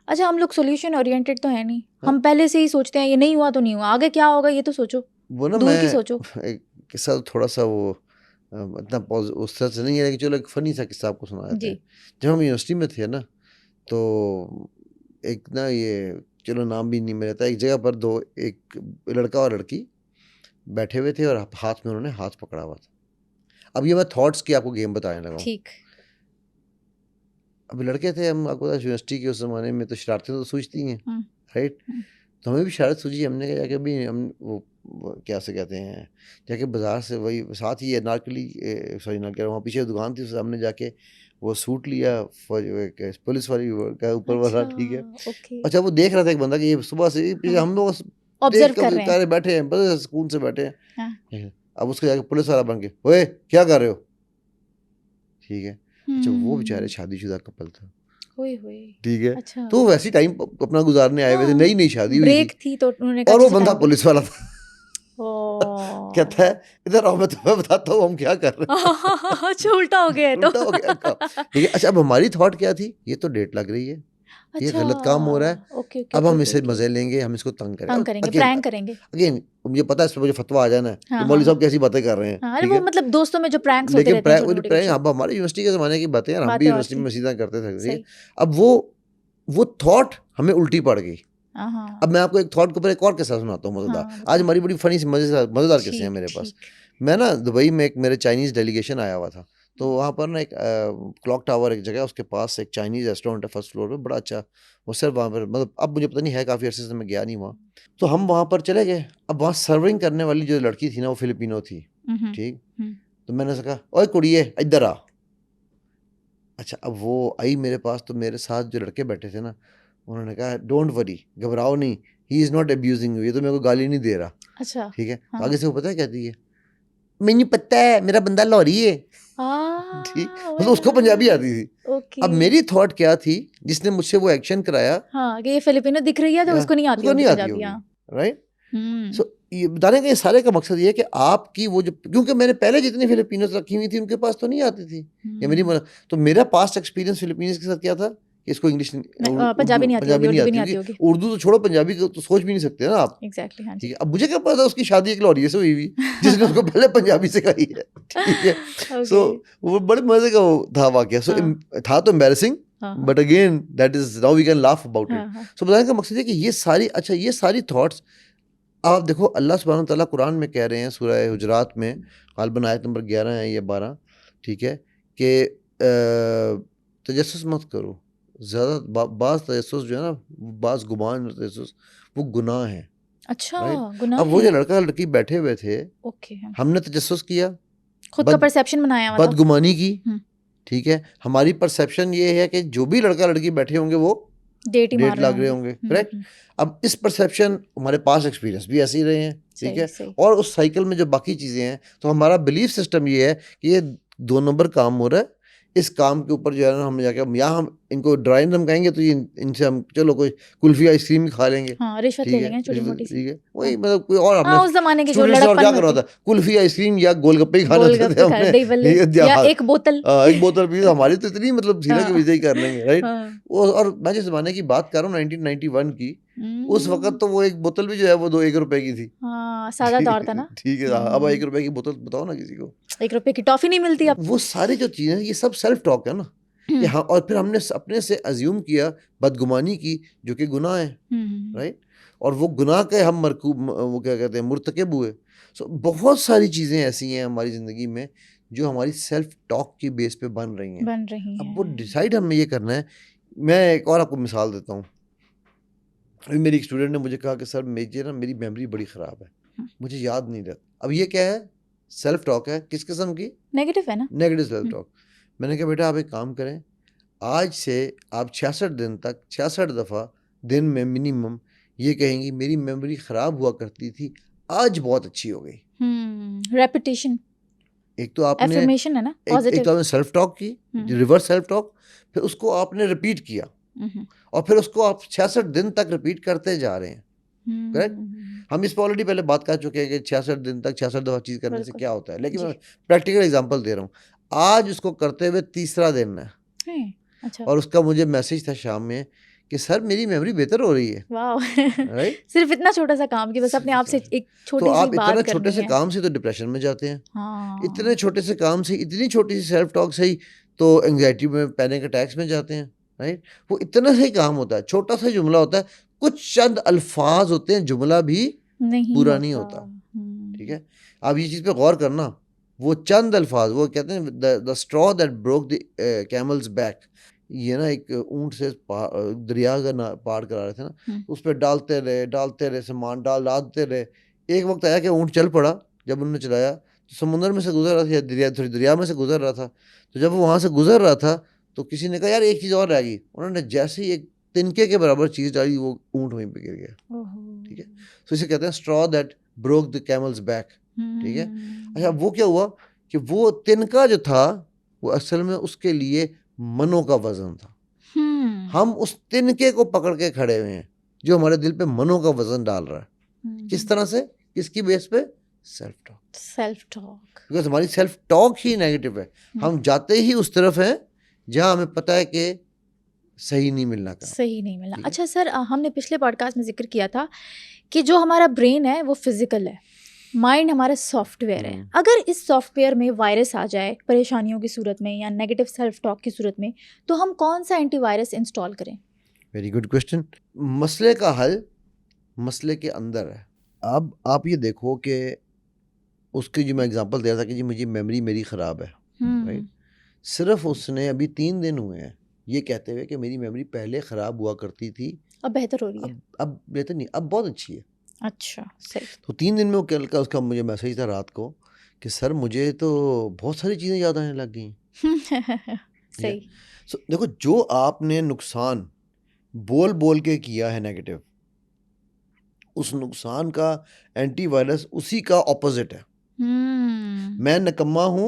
अच्छा, हम लोग सॉल्यूशन ओरिएंटेड तो है नहीं, हम पहले से ही सोचते हैं ये नहीं हुआ तो नहीं हुआ, आगे क्या होगा ये तो सोचो, वो ना दूर मैं की सोचो। एक किस्सा थोड़ा सा वो इतना उस तरह से नहीं है, लेकिन चलो एक फनी सा किस्सा आपको सुना देते हैं। जब हम यूनिवर्सिटी में थे ना, तो एक ना ये, चलो नाम भी नहीं मेरा था, एक जगह पर एक लड़का और लड़की बैठे हुए थे और हाथ में उन्होंने हाथ पकड़ा हुआ था। अब ये मैं थॉट्स की आपको गेम बताने लगा हूँ, ठीक। अब लड़के थे हम, आपको यूनिवर्सिटी के उस जमाने में तो शरारतें तो सूझती हैं, राइट। तो हमें भी शरारत सूझी, हमने कहा जाके भी हम वो क्या से कहते हैं, जाके बाज़ार से वही साथ ही नारकली, सॉरी नारकली, वहाँ पीछे दुकान थी, उससे हमने जाके वो सूट लिया पुलिस वाली का ऊपर वाला, ठीक है। अच्छा, वो देख रहा था एक बंदा कि ये सुबह से पीछे हम लोग ऑब्जर्व कर रहे हैं, बैठे हैं बस सुकून से बैठे हैं। अब उसको जाके पुलिस वाला बन के, ओए क्या कर रहे हो, ठीक है। अच्छा, वो बेचारे शादीशुदा कपल था, ठीक है। अच्छा। तो वैसी टाइम अपना गुजारने आए हुए थे, नई नई शादी हुई थी, तो उन्होंने और वो बंदा पुलिस वाला था। कहता है इधर आओ, मैं तुम्हें बताता हूँ हम क्या कर रहे हैं। अच्छा, उल्टा हो गया है तो। उल्टा हो गया, ठीक है। अच्छा, अब हमारी थॉट क्या थी, ये तो डेट लग रही है, ये गलत काम हो रहा है, अब हम इसे मजे लेंगे, हम इसको तंग करेंगे, प्रैंक करेंगे। अगेन मुझे पता है इस पर मुझे फतवा आ जाना है कि मौलवी साहब कैसी बातें कर रहे हैं, वो मतलब दोस्तों में जो प्रैंक्स होते रहते हैं, लेकिन अब हमारे यूनिवर्सिटी के ज़माने की बातें हैं, हम भी यूनिवर्सिटी में सीधा करते थे। अब वो थॉट हमें उल्टी पड़ गई। अब मैं आपको एक थॉट के ऊपर एक और किस्सा सुनाता हूँ मज़ेदार। आज हमारी बड़ी फनी सी मज़ेदार किस्से हैं मेरे पास। मैं ना दुबई में एक मेरे चाइनीज़ डेलीगेशन आया हुआ था, तो वहाँ पर ना एक क्लॉक टावर एक जगह, उसके पास एक चाइनीज़ रेस्टोरेंट है फर्स्ट फ्लोर पे, बड़ा अच्छा। वो सिर्फ वहाँ पर, मतलब अब मुझे पता नहीं है, काफ़ी अर्से से मैं गया नहीं वहाँ। तो हम वहाँ पर चले गए। अब वहाँ सर्विंग करने वाली जो लड़की थी ना, वो फिलिपिनो थी, ठीक। तो मैंने कहा, ओए कुड़िए इधर आ। अच्छा, अब वो आई मेरे पास, तो मेरे साथ जो लड़के बैठे थे ना, उन्होंने कहा डोंट वरी, घबराओ नहीं, he is not abusing you, ये तो मेरे को गाली नहीं दे रहा। अच्छा, ठीक है। तो आगे से वो पता है कहती है, मैंने पता है मेरा बंदा लौरी है, ठीक। मतलब उसको पंजाबी आती थी। अब मेरी थॉट क्या थी, जिसने मुझसे वो एक्शन कराया, कि ये फिलिपिनो दिख रही है तो उसको नहीं आती पंजाबी, राइट। सो ये बताने का ये सारे का मकसद ये है कि आपकी वो जो, क्योंकि मैंने पहले जितनी फिलिपिनोज रखी हुई थी उनके पास तो नहीं आती थी, या मेरी, तो मेरा पास्ट एक्सपीरियंस फिलिपींस के साथ क्या था, इसको इंग्लिश पंजाबी नहीं आती होगी, उर्दू तो छोड़ो, पंजाबी को तो सोच भी नहीं सकते ना आप, एग्जैक्टली, हाँ जी। अब मुझे क्या पता उसकी शादी एक लौरिये से हुई हुई जिसने उसको पहले पंजाबी सिखाई है, ठीक है। सो वो बड़े मजे का वो था वाकया। सो था तो एम्बैरेसिंग, हाँ, but again that is now we can laugh about हाँ, इट. हाँ, सो बताने का मकसद है कि ये सारी थॉट्स आप देखो, अल्लाह सुब्हानहू तआला कुरान में कह रहे हैं सूरह हुजरात में ग़ालिबन आयत नंबर 11 है या 12, ठीक है, कि तजस्सुस मत करो ज़्यादा. बाज़ तजस्सुस जो है ना, बाज़ गुमान और तजस्सुस वो गुनाह है, अच्छा राइट. गुनाह अब वो जो है, लड़का लड़की बैठे हुए थे, ओके, हमने तजस्सुस किया, खुद का बद परसेप्शन बनाया मतलब, बदगुमानी की, हम्म, ठीक है. हमारी परसेप्शन ये है कि जो भी लड़का लड़की बैठे होंगे वो डेट ही मार डेट रहे लग रहे होंगे, होंगे, करेक्ट. अब इस परसेप्शन हमारे पास एक्सपीरियंस भी ऐसे ही रहे हैं, ठीक सही है. सही, और उस साइकिल में जो बाकी चीज़ें हैं, तो हमारा बिलीफ सिस्टम ये है कि ये 2 नंबर काम हो रहा है. इस काम के ऊपर जो है ना, हम जाके यहाँ हम इनको ड्राइंग हम कहेंगे तो ये इनसे हम चलो कोई कुल्फी आइसक्रीम ही खा लेंगे, हाँ रिश्वत ठीक ले है. लेंगे छोटी मोटी सी, ठीक है, हाँ, वही मतलब कोई और हमने हाँ उस जमाने के जो स्टूडेंट्स और लड़कपन क्या में करना होते, होता, कुल्फी आइसक्रीम या गोलगप्पे ही खाने होते थे गोलगप्पे खा हमने, दही बल्ले ठीक है. या हाँ, एक बोतल, एक बोतल पी हमारी तो इतनी मतलब थी ना कि हाँ, वैसे ही कर लेंगे, राइट. हाँ, और मैं जिस ज़माने की बात कर रहा हूँ 1991 की, उस वक़्त तो वो एक बोतल भी जो है वो 2 1 रुपए की थी. हाँ सादा दौर था ना, ठीक है. अब 1 रुपए की बोतल बताओ ना किसी को. 1 रुपए की टॉफी नहीं मिलती अब, वो सारी जो चीज़ें हैं, ये सब सेल्फ टॉक है ना, कि हाँ. और फिर हमने अपने से अज्यूम किया बदगुमानी की, जो कि गुनाह है, राइट. और वो गुनाह के हम वो क्या कहते हैं, मुर्तकिब हुए. सो बहुत सारी चीज़ें ऐसी हैं हमारी ज़िंदगी में जो हमारी सेल्फ टॉक की बेस पे बन रही हैं. बन रही अब वो हैं, डिसाइड हमें ये करना है. मैं एक और आपको मिसाल देता हूँ. अभी मेरी एक स्टूडेंट ने मुझे कहा कि सर मेरी मेमोरी बड़ी ख़राब है, मुझे याद नहीं रहता. अब ये क्या है? सेल्फ टॉक है. किस किस्म की? नेगेटिव है ना, नेगेटिव सेल्फ टॉक. मैंने कहा बेटा आप एक काम करें, आज से आप 66 दिन तक 66 दफ़ा दिन में मिनिमम ये कहेंगी मेरी मेमोरी ख़राब हुआ करती थी, आज बहुत अच्छी हो गई. रेपिटेशन, एक तो आपने एफर्मेशन है ना, एक तो पॉजिटिव, आपने सेल्फ टॉक की, रिवर्स सेल्फ टॉक, फिर उसको आपने रिपीट किया, और फिर उसको आप 66 दिन तक रिपीट करते जा रहे हैं, करेक्ट. हम इस पर ऑलरेडी पहले बात कर चुके हैं कि 66 दिन तक 66 दफ़ा चीज़ करने से क्या होता है, लेकिन मैं प्रैक्टिकल एग्जांपल दे रहा हूँ. आज उसको करते हुए तीसरा दिन है, अच्छा, और उसका मुझे मैसेज था शाम में कि सर मेरी मेमोरी बेहतर हो रही है, वाह, राइट. सिर्फ इतना छोटा सा काम कि बस अपने आप से एक तो छोटी सी आप इतना बात छोटे करनी से है, काम से तो डिप्रेशन में जाते हैं, हाँ, इतने छोटे से काम से, इतनी छोटी सी सेल्फ टॉक से ही तो एंग्जाइटी में, पैनिक अटैक्स में जाते हैं, राइट. वो इतना सा ही काम होता है, छोटा सा जुमला होता है, कुछ चंद अल्फाज होते हैं, जुमला भी नहीं पूरा नहीं होता, ठीक है. आप ये चीज़ पे गौर करना, वो चंद अल्फाज, वो कहते हैं the straw that broke the camel's back. ये ना एक ऊँट से दरिया का पार करा रहे थे ना, उस पर डालते रहे सामान, डालते रहे. एक वक्त आया कि ऊँट चल पड़ा. जब उन्होंने चलाया तो समुद्र में से गुजर रहा था, या दरिया में से गुजर रहा था. तो जब वो वहाँ से गुजर रहा था तो किसी ने कहा यार एक चीज़ और रह गई. उन्होंने जैसे ही एक तिनके के बराबर चीज़ डाली, वो ऊँट वहीं पे गिर गया, ठीक है. तो इसे कहते हैं straw that broke the camel's back, ठीक है. अच्छा, वो क्या हुआ कि वो तिनका जो था वो असल में उसके लिए मनों का वजन था. हम उस तिनके को पकड़ के खड़े हुए हैं जो हमारे दिल पे मनों का वजन डाल रहा है. किस तरह से? किसकी बेस पे? Self talk. बिकॉज हमारी सेल्फ टॉक ही नेगेटिव है. हम जाते ही उस तरफ हैं जहां हमें पता है कि सही नहीं मिलना काम. सही नहीं मिलना. अच्छा सर, हमने पिछले पॉडकास्ट में जिक्र किया था कि जो हमारा ब्रेन है वो फिजिकल है, माइंड हमारा सॉफ्टवेयर है. अगर इस सॉफ्टवेयर में वायरस आ जाए परेशानियों की सूरत में या नेगेटिव सेल्फ टॉक की सूरत में, तो हम कौन सा एंटीवायरस इंस्टॉल करें? Very good question. मसले का हल मसले के अंदर है. अब आप ये देखो कि उसकी जो मैं एग्जांपल दे रहा था कि जी मुझे मेमोरी मेरी ख़राब है, राइट. सिर्फ उसने अभी 3 दिन हुए हैं ये कहते हुए कि मेरी मेमोरी पहले ख़राब हुआ करती थी, अब बेहतर हो रही है, अब बेहतर नहीं, अब बहुत अच्छी है. अच्छा सही. तो 3 दिन में वो कल का उसका मुझे मैसेज था रात को कि सर मुझे तो बहुत सारी चीज़ें याद आने लग गई. सही. सो देखो, जो आपने नुकसान बोल बोल के किया है नेगेटिव, उस नुकसान का एंटीवायरस उसी का ऑपोजिट है. मैं निकम्मा हूँ,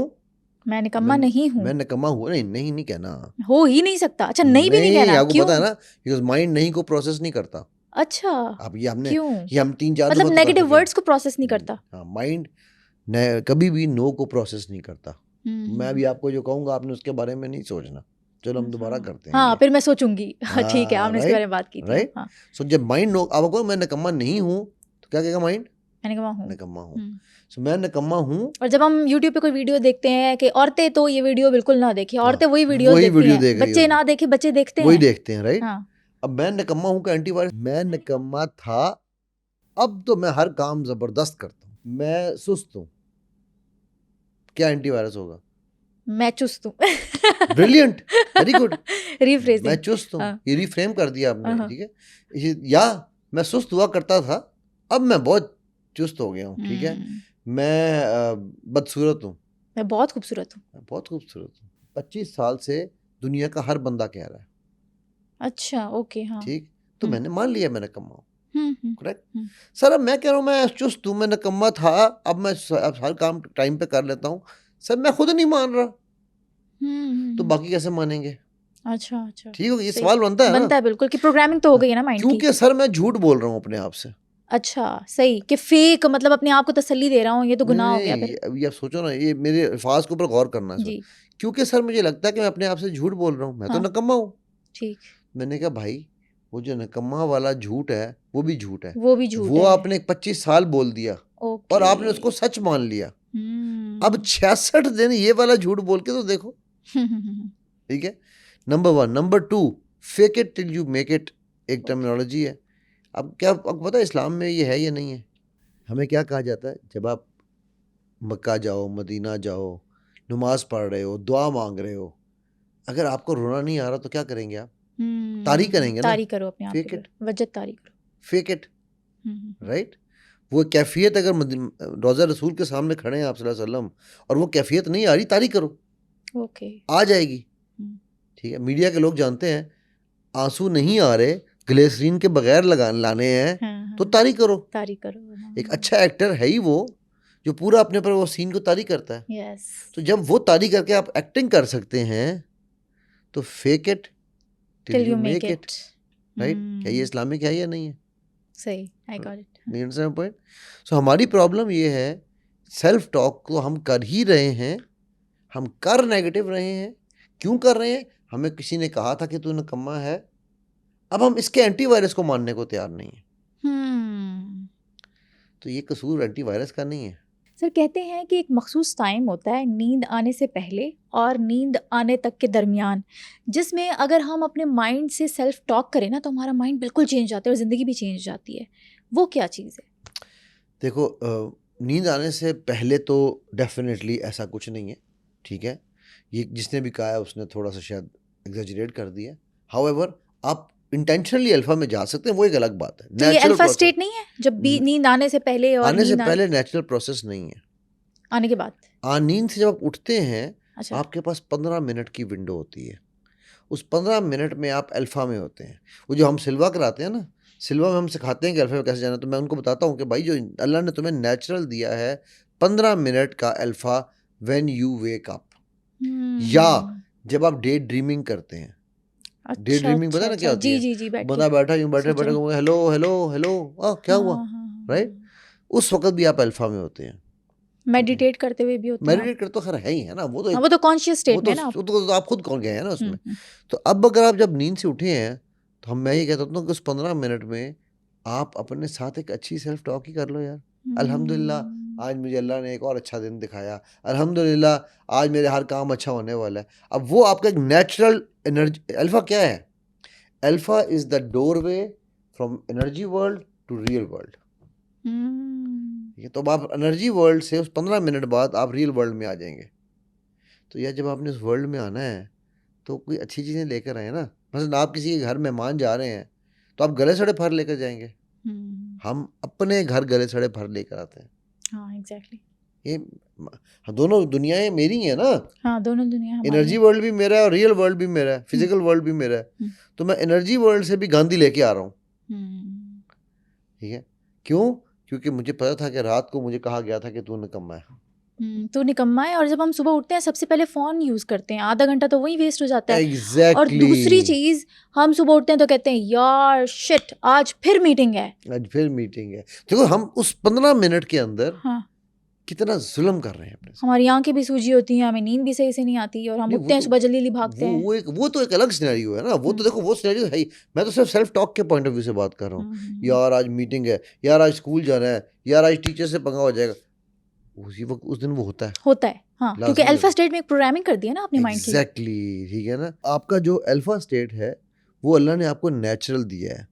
मैं निकम्मा नहीं हूँ, मैं निकम्मा हुआ नहीं कहना, हो ही नहीं सकता. अच्छा, नहीं भी नहीं कहना, आपको क्यों? पता है ना, बिकॉज माइंड नहीं को प्रोसेस नहीं करता. अच्छा, अब ये हमने क्यों? ये हम 3-4 मतलब नेगेटिव वर्ड्स को प्रोसेस नहीं करता. हाँ, माइंड कभी भी नो को प्रोसेस नहीं करता. मैं अभी आपको जो कहूँगा आपने उसके बारे में नहीं सोचना. चलो हम दोबारा करते हैं. हाँ, फिर मैं सोचूंगी. ठीक है, हमने इसके बारे में बात की थी. राइट. सो जब माइंड नो, आपको मैं निकम्मा नहीं हूँ तो क्या कहेगा माइंड? निकम्मा हूँ। सो मैं निकम्मा हूँ। और जब हम YouTube पे कोई वीडियो देखते हैं कि औरतें तो ये वीडियो बिल्कुल ना देखें, औरतें वही वीडियो देखती हैं, बच्चे ना देखें, बच्चे देखते हैं, वही देखते हैं, राइट। हाँ। अब मैं निकम्मा हूँ का एंटीवायरस, मैं निकम्मा था, अब तो मैं हर काम जबरदस्त करता हूँ, मैं सुस्त हूँ, क्या एंटीवायरस होगा? मैं चुस्त हूँ। Brilliant, very good. रिफ्रेजिंग, मैं चुस्त हूँ, हाँ। ये रिफ्रेम कर दिया आपने, हाँ। ठीक है। या मैं सुस्त हुआ करता था, अब मैं बहुत चुस्त हो गया हूँ, ठीक है। मैं बदसूरत हूँ, मैं बहुत खूबसूरत हूँ, मैं बहुत खूबसूरत हूँ। 25 साल से दुनिया का हर बंदा कह रहा है। अच्छा, ओके, हाँ। ठीक, तो मैंने मान लिया मैं निकम्मा हूँ, करेक्ट। सर अब मैं कह रहा हूँ मैं चुस्त हूँ, मैं निकम्मा था, अब मैं अब हर काम टाइम पे कर लेता हूँ। सर मैं खुद नहीं मान रहा, तो बाकी कैसे मानेंगे? अच्छा, अच्छा, ठीक है, ये सवाल बनता है ना? बनता है बिल्कुल कि प्रोग्रामिंग तो हो गई है ना माइंड की। क्योंकि सर मैं झूठ बोल रहा हूँ अपने आप से। अच्छा, सही, कि फेक मतलब अपने आप को तसल्ली दे रहा हूँ, ये तो गुनाह हो गया फिर। ये आप सोचो ना, ये मेरे अल्फाज के ऊपर गौर करना है सर। क्योंकि सर मुझे लगता है कि मैं अपने आप से झूठ बोल रहा हूँ, मैं तो निकम्मा हूँ। ठीक, मैंने कहा भाई वो जो निकम्मा वाला झूठ है वो भी झूठ है, वो भी झूठ वो है। आपने 25 साल बोल दिया और आपने उसको सच मान लिया। अब 66 दिन ये वाला झूठ बोल के तो देखो। ठीक है, number 1। Number 2, fake it till you make it, एक टर्मिनोलॉजी है। अब क्या आपको पता है इस्लाम में ये है या नहीं है? हमें क्या कहा जाता है जब आप मक्का जाओ, मदीना जाओ, नमाज पढ़ रहे हो, दुआ मांग रहे हो, अगर आपको रोना नहीं आ रहा तो क्या करेंगे आप? तारी करेंगे ना, तारी करो अपने आप फेक के इट, वजद तारी करो, फेक इट, राइट। वो कैफियत अगर रोज़ा रसूल के सामने खड़े हैं आप सल्लल्लाहु अलैहि वसल्लम और वो कैफियत नहीं आ रही, तारी करो, ओके, आ जाएगी। ठीक है, मीडिया के लोग जानते हैं आंसू नहीं आ रहे, ग्लिसरीन के बगैर लाने हैं, तो तारी करो, तारी करो। एक अच्छा एक्टर है ही वो जो पूरा अपने पर वो सीन को तारी करता है। यस, तो जब वो तारी करके आप एक्टिंग कर सकते हैं तो fake it till you make it, right. क्या ये इस्लामिक है या नहीं है? सही, I got it. You understand my point? So हमारी प्रॉब्लम ये है, सेल्फ टॉक को हम कर ही रहे हैं, हम कर नेगेटिव रहे हैं। क्यों कर रहे हैं? हमें किसी ने कहा था कि तू निकम्मा है, अब हम इसके एंटीवायरस को मानने को तैयार नहीं है। तो ये कसूर एंटीवायरस का नहीं है। सर कहते हैं कि एक मखसूस टाइम होता है नींद आने से पहले और नींद आने तक के दरमियान, जिसमें अगर हम अपने माइंड से सेल्फ टॉक करें ना तो हमारा माइंड बिल्कुल चेंज जाता है और ज़िंदगी भी चेंज जाती है। वो क्या चीज़ है? देखो नींद आने से पहले तो डेफिनेटली ऐसा कुछ नहीं है, ठीक है। ये जिसने भी कहा है उसने थोड़ा सा शायद एग्जैजरेट कर दिया। हाउएवर आप इंटेंशनली अल्फा में जा सकते हैं, वो एक अलग बात है। तो ये अल्फा स्टेट नहीं है जब भी नींद आने से पहले और आने से नींद पहले नेचुरल प्रोसेस नहीं है, आने के बाद। नींद से जब आप उठते हैं अच्छा, आपके पास 15 मिनट की विंडो होती है। उस 15 मिनट में आप अल्फा में होते हैं। वो जो हम सिल्वा कराते हैं ना, सिल्वा में हम सिखाते हैं कि अल्फा में कैसे जाना, तो मैं उनको बताता हूँ कि भाई जो अल्लाह ने तुम्हें नेचुरल दिया है 15 मिनट का alpha when you wake up, या जब आप डे ड्रीमिंग करते हैं। डे ड्रीमिंग पता है ना क्या होती है? जी, बंदा बैठा यूं बैठे बैठे हेलो हेलो हेलो, क्या हुआ, राइट। उस वक्त भी आप अल्फा में होते हैं। मेडिटेट करते हुए भी होते हैं। मेडिटेट करते तो खैर है ही है ना, वो तो कॉन्शियस स्टेट में ना, वो तो आप खुद कौन गए हैं ना उसमें। तो अब अगर आप जब नींद से उठे हैं तो मैं ये कहता हूँ कि उस 15 मिनट में आप अपने साथ एक अच्छी सेल्फ टॉक ही कर लो यार। अल्हम्दुलिल्लाह आज मुझे अल्लाह ने एक और अच्छा दिन दिखाया, अल्हम्दुलिल्लाह आज मेरे हर काम अच्छा होने वाला है। अब वो आपका एक नेचुरल एनर्जी। अल्फा क्या है? Alpha is the doorway from energy world to real world. तो आप एनर्जी वर्ल्ड से उस 15 मिनट बाद आप रियल वर्ल्ड में आ जाएंगे। तो यार जब आपने उस वर्ल्ड में आना है तो कोई अच्छी चीज़ें लेकर आए ना। मतलब आप किसी के घर मेहमान जा रहे हैं तो आप गले सड़े फर लेकर जाएंगे, हम अपने घर गले सड़े फर लेकर आते हैं। हाँ, एग्जैक्टली। ये दोनों दुनियाएं मेरी हैं ना। हाँ, दोनों दुनिया, एनर्जी वर्ल्ड भी मेरा है और रियल वर्ल्ड भी मेरा है, फिजिकल वर्ल्ड भी मेरा है। तो मैं एनर्जी वर्ल्ड से भी गांधी लेके आ रहा हूँ, ठीक है। क्यों? क्योंकि मुझे पता था कि रात को मुझे कहा गया था कि तू निकम्मा है, तो निकम्मा है। और जब हम सुबह उठते हैं सबसे पहले फ़ोन यूज़ करते हैं, आधा घंटा तो वही वेस्ट हो जाता है। Exactly. और दूसरी चीज़, हम सुबह उठते हैं तो कहते हैं यार शिट आज फिर मीटिंग है, आज फिर मीटिंग है। देखो हम उस 15 मिनट के अंदर कितना जुल्म कर रहे हैं अपने साथ। हमारी आंखें भी सूजी होती हैं, हमें नींद भी सही से नहीं आती और हम नहीं, उठते हैं वो सुबह जल्दी भागते हैं। वो तो एक अलग सिनेरियो है ना, वो तो देखो वो सिनेरियो है ही। मैं तो सिर्फ सेल्फ टॉक के पॉइंट ऑफ व्यू से बात कर रहा हूँ। यार आज मीटिंग है, यार आज स्कूल जाना है, यार आज टीचर से पंगा हो जाएगा, उसी वक्त उस दिन वो होता है हाँ, क्योंकि अल्फा स्टेट में एक प्रोग्रामिंग कर दिया ना अपने माइंड की। एग्जैक्टली, ठीक है ना। आपका जो अल्फा स्टेट है वो अल्लाह ने आपको नेचुरल दिया है,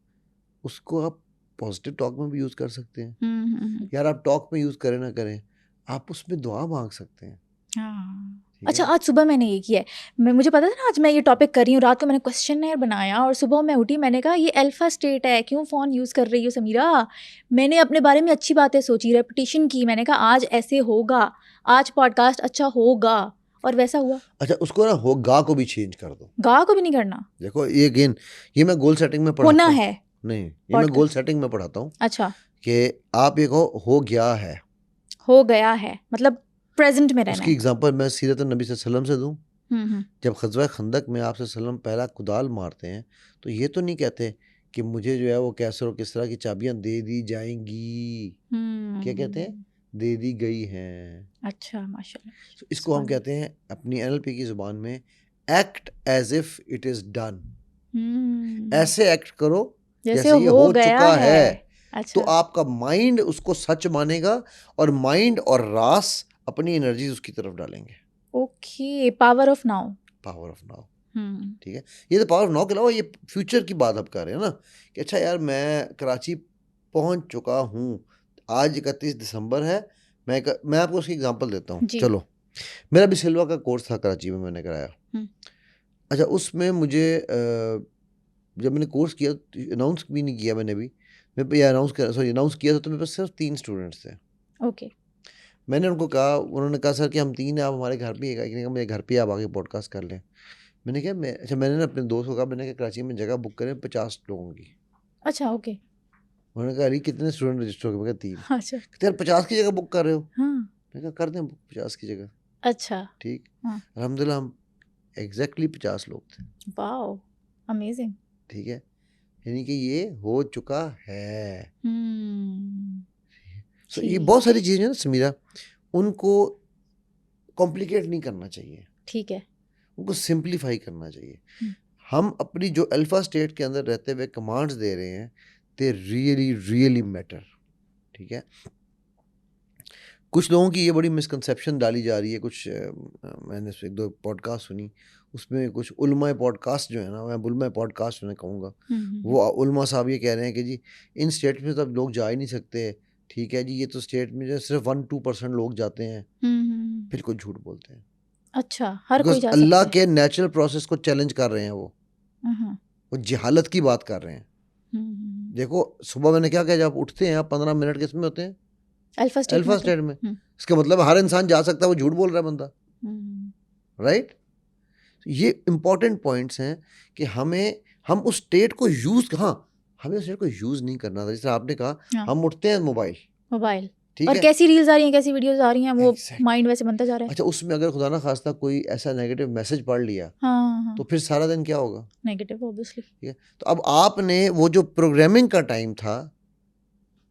उसको आप पॉजिटिव टॉक में भी यूज कर सकते हैं। यार आप टॉक में यूज करें ना करें, आप उसमें दुआ मांग सकते हैं। हाँ। अच्छा, आज सुबह मैंने ये किया है, मुझे पता था ना आज मैं ये टॉपिक कर रही हूँ, रात को मैंने क्वेश्चनर बनाया और सुबह मैं उठी, मैंने कहा ये अल्फा स्टेट है, क्यों फ़ोन यूज़ कर रही हो समीरा। मैंने अपने बारे में अच्छी बातें सोची, रेपिटेशन की, मैंने कहा आज ऐसे होगा, आज पॉडकास्ट अच्छा होगा, और वैसा हुआ। अच्छा, उसको ना हो गा को भी चेंज कर दो। गा को भी नहीं करना। देखो ये अगेन, ये मैं गोल सेटिंग में पढ़ाता होना हूँ। है नहीं, ये मैं गोल सेटिंग में पढ़ाता हूँ। अच्छा, कि आप ये कहो हो गया है, हो गया है मतलब प्रेजेंट में रहना उसकी है। एग्जांपल मैं सीरत नबी सल्लल्लाहु अलैहि वसल्लम से दूं। जब ग़ज़वा खंदक में आप सल्लम पहला कुदाल मारते हैं तो ये तो नहीं कहते कि मुझे जो है वो कैसर और किस तरह की चाबियां दे दी जाएंगी। क्या कहते हैं? दे दी गई हैं। अच्छा, माशाल्लाह। तो इसको हम कहते हैं अपनी NLP की ज़ुबान में act as if it is done. ऐसे एक्ट करो जैसे ये हो चुका है। अच्छा। तो आपका माइंड उसको सच मानेगा और माइंड और रास अपनी एनर्जी उसकी तरफ डालेंगे। Okay, power of now. Power of now, ठीक है। ये तो पावर ऑफ नाउ के अलावा ये फ्यूचर की बात आप कर रहे हैं ना, कि अच्छा यार मैं कराची पहुंच चुका हूँ, आज 31 दिसंबर है, मैं आपको उसकी एग्जांपल देता हूँ। चलो, मेरा भी सिल्वा का कोर्स था कराची में, मैंने कराया। अच्छा, उसमें मुझे जब मैंने कोर्स किया, अनाउंस भी नहीं किया मैंने भी, अनाउंस किया था तो मेरे पास सिर्फ 3 स्टूडेंट्स थे। ओके। मैंने उनको कहा, उन्होंने कहा सर कि हम 3 हैं, आप हमारे घर पे एक ने कहा मेरे घर पे आप आके पॉडकास्ट कर लें। मैंने कहा मैंने ना अपने दोस्त को कहा, मैंने कहा कराची में जगह बुक करें 50 लोगों की। अच्छा, ओके। उन्होंने कहा अरे कितने स्टूडेंट रजिस्टर हो गए? मैं कहा 3। अच्छा। कहते यार 50 की जगह बुक कर रहे हो? हाँ। मैंने कहा कर दें बुक 50 की जगह। अच्छा, ठीक। हाँ। अल्हम्दुलिल्लाह हम एग्जैक्टली 50 लोग थे। Wow, amazing. ठीक है, यानी कि ये हो चुका है। सो ये बहुत सारी चीज़ें ना समीरा, उनको कॉम्प्लिकेट नहीं करना चाहिए। ठीक है, उनको सिंप्लीफाई करना चाहिए। हम अपनी जो अल्फा स्टेट के अंदर रहते हुए कमांड्स दे रहे हैं, दे रियली रियली मैटर। ठीक है, कुछ लोगों की ये बड़ी मिसकंसेप्शन डाली जा रही है। कुछ मैंने 1-2 पॉडकास्ट सुनी, उसमें कुछ उलमा पॉडकास्ट जो है ना, मैं बुलमा पॉडकास्ट उन्हें कहूँगा, वो उलमा साहब ये कह रहे हैं कि जी इन स्टेट में तो अब लोग जा ही नहीं सकते। ठीक है जी, ये तो स्टेट में जो सिर्फ 1-2% लोग जाते हैं। फिर कोई झूठ बोलते हैं। अच्छा, हर कोई जा अल्लाह सकता है। के नेचुरल प्रोसेस को चैलेंज कर रहे हैं। वो जहालत की बात कर रहे हैं। देखो सुबह मैंने क्या कहा, जब आप उठते हैं आप 15 मिनट किस में होते हैं? अल्फा स्टेट में। इसका मतलब हर इंसान जा सकता है, वो झूठ बोल रहा है बंदा। राइट। ये इंपॉर्टेंट पॉइंट्स हैं कि हम उस स्टेट को यूज, हमें उस स्टेट को यूज नहीं करना था। जैसे आपने कहा, हम उठते हैं मोबाइल, ठीक और है, कैसी रील्स आ रही हैं, कैसी वीडियोस आ रही हैं, वो माइंड वैसे बनता जा रहा है। अच्छा, उसमें अगर खुदा ना खास्ता कोई ऐसा नेगेटिव मैसेज पढ़ लिया, तो फिर सारा दिन क्या होगा? Negative, obviously. ठीक है, तो अब आपने वो जो प्रोग्रामिंग का टाइम था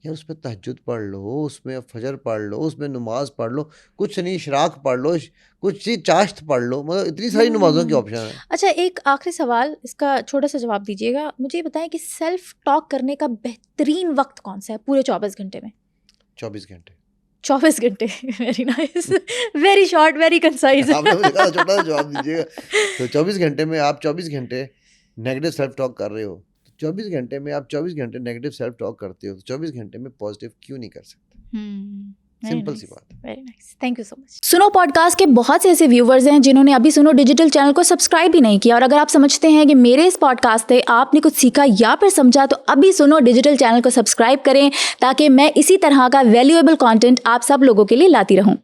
यार, उसमें तहज्जुद पढ़ लो, उसमें फजर पढ़ लो, उसमें नमाज पढ़ लो, कुछ नहीं इशराक पढ़ लो, कुछ चीज चाश्त पढ़ लो, मतलब इतनी सारी नमाजों की ऑप्शन है। अच्छा, एक आखिरी सवाल, इसका छोटा सा जवाब दीजिएगा। मुझे बताएं कि सेल्फ टॉक करने का बेहतरीन वक्त कौन सा है पूरे 24 घंटे में? 24 घंटे। 24 घंटे, very nice, very short, very concise. आपने मुझे कहा छोटा सा जवाब दीजिएगा। तो 24 घंटे में आप 24 घंटे नेगेटिव सेल्फ टॉक कर रहे हो, 24 घंटे में आप 24 घंटे नेगेटिव सेल्फ टॉक करते हो, तो 24 घंटे में पॉजिटिव क्यों नहीं कर सकते? सिंपल सी बात है। Very nice, thank you so much. सुनो पॉडकास्ट के बहुत से ऐसे व्यूवर्स हैं जिन्होंने अभी सुनो डिजिटल चैनल को सब्सक्राइब भी नहीं किया, और अगर आप समझते हैं कि मेरे इस पॉडकास्ट से आपने कुछ सीखा या फिर समझा, तो अभी सुनो डिजिटल चैनल को सब्सक्राइब करें, ताकि मैं इसी तरह का वैल्यूएबल कंटेंट आप सब लोगों के लिए लाती रहूं।